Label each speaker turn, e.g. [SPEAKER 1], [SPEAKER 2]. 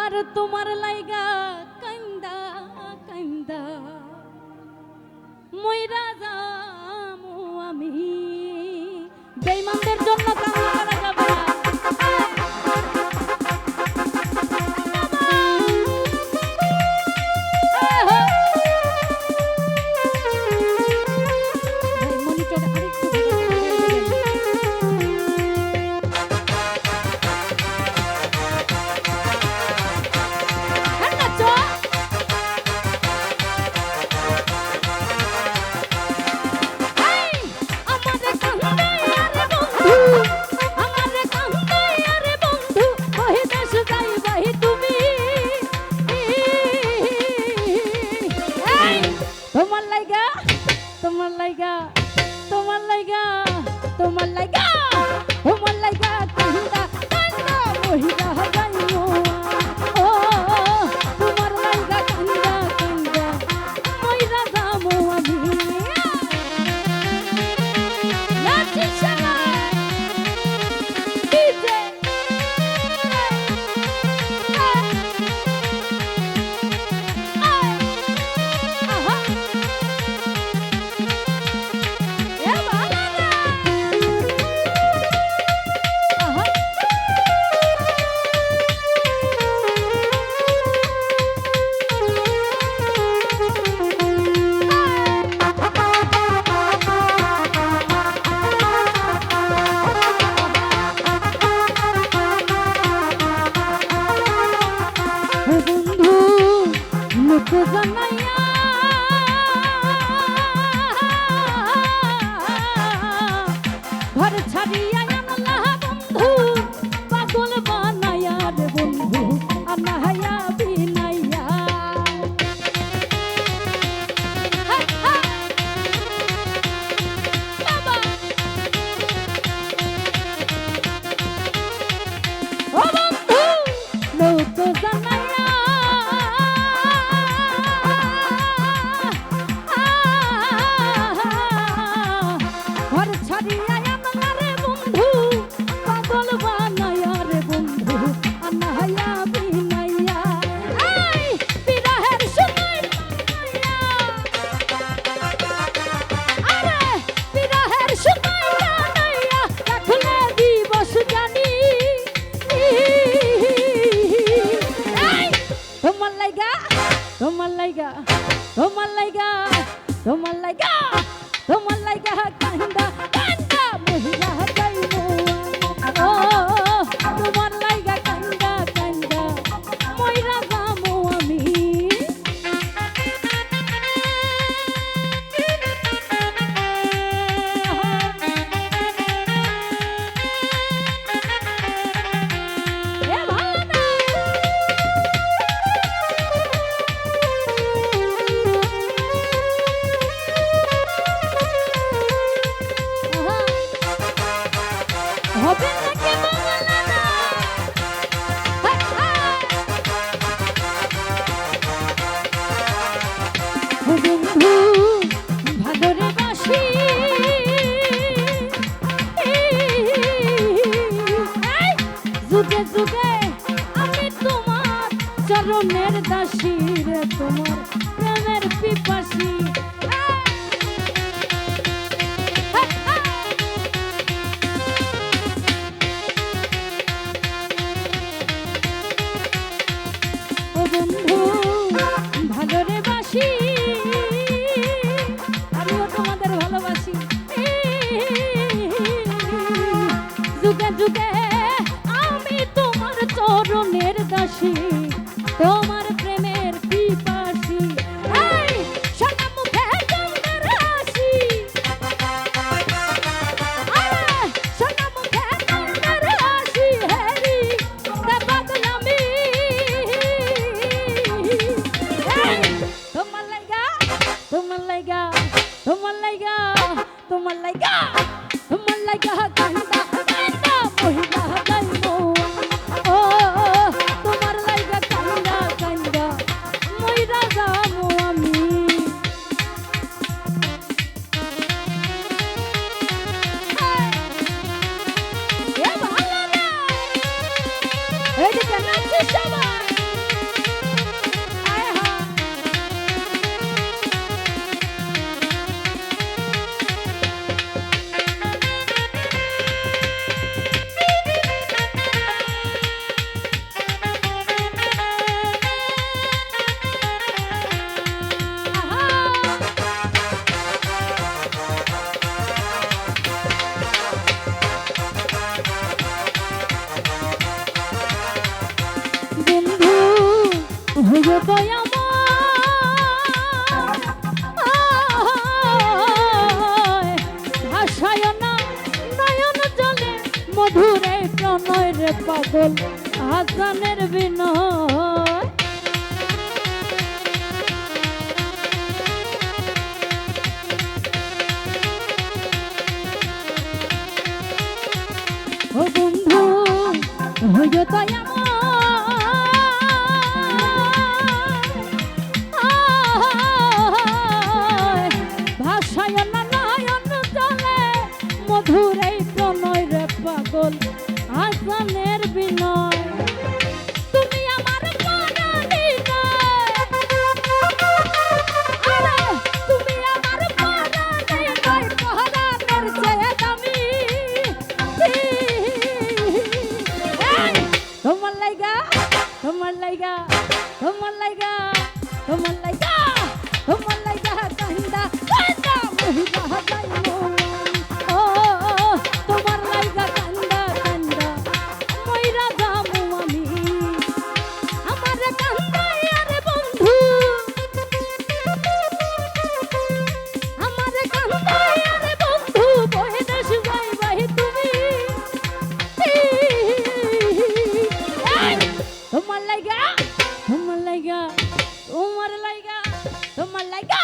[SPEAKER 1] আর তোমার লাইগা কান্দা কান্দা মইরা যামু আমি। বেঈমানদের জন্য কান্না করা যাবে না। তোমার লাইগা তোমার লাইগা তোমার লাইগা তোমার লাইগা কান্দা কান্দা মহিলা যাইমু। ও তোমার লাইগা কান্দা কান্দা মহিলা যামু আমি। নাচি সবাই ডিজে ঘর ছাড়িয়া আনলা বন্ধু পাগল বানায়া রে বন্ধু আনায়া বিনাইয়া। ও বন্ধু লোক জানাইয়া ঘর ছাড়িয়া আনলা রে বন্ধু পাগল বানায়া রে বন্ধু আনায়া বিনাইয়া। এই বিরহের সময় বানাইয়া আরে বিরহের সময় বানাইয়া রাখলে দিবস জানি। এই তোমার লাইগা তোমার লাইগা তোমার লাইগা তোমার লাইগা তোমার লাইগা কান্দা কান্দা মহিলা যাইমু। ও তোমার লাইগা কান্দা কান্দা মইরা যামু আমি। এ ভালো না হবে নাকি বাংলা না। বন্ধু ভাদরে বাসি যুগে যুগে আমি তোমার চরণের দাসী রে তোমার প্রেমের পিপাসী। ও বন্ধু ভাদরে বাসি আমিও তোমাদের ভালোবাসি। যুগে যুগে আমি তোমার চরণের দাসী তোমার প্রেমের পিপাসী। এই সোনা মুখে চন্দ্রের হাসি আরে সোনা মুখে চন্দ্রের হাসি হেরি তে বদনামি। তোমার লাইগা তোমার লাইগা তোমার লাইগা তোমার লাইগা তোমার লাইগা কান্দা কান্দা মহিলা যাইমু। ও তোমার লাইগা কান্দা কান্দা মইরা যামু আমি। এ ভালো না এদিকে নাচি সবাই। হইও দয়া ভাষায় না নয়ন জলে মধুরে প্রণয় রে পাগল হাসানের বিনয় ও বন্ধু হইও দয়া ভাষায় না নয়ন জলে মধুরে প্রণয় রে পাগল হাসানের বিনয় তুমি আমার পরাণী নয় আরে তুমি আমার পরাণী নয় পরাণের চেয়ে দামি তোমার লাইগা তোমার লাইগা তোমার লাইগা তোমার লাইগা তোমার লাইগা কান্দা কান্দা মহিলা যাই ও তোমার লাইগা কান্দা কান্দা মইরা যামু আমি আমার কান্দাই আরে বন্ধু আমার কান্দাই আরে বন্ধু বহে দেশ যাই বাহি তুমি তোমার লাইগা তোমার লাইগা তোমার লাইগা তোমার লাইগা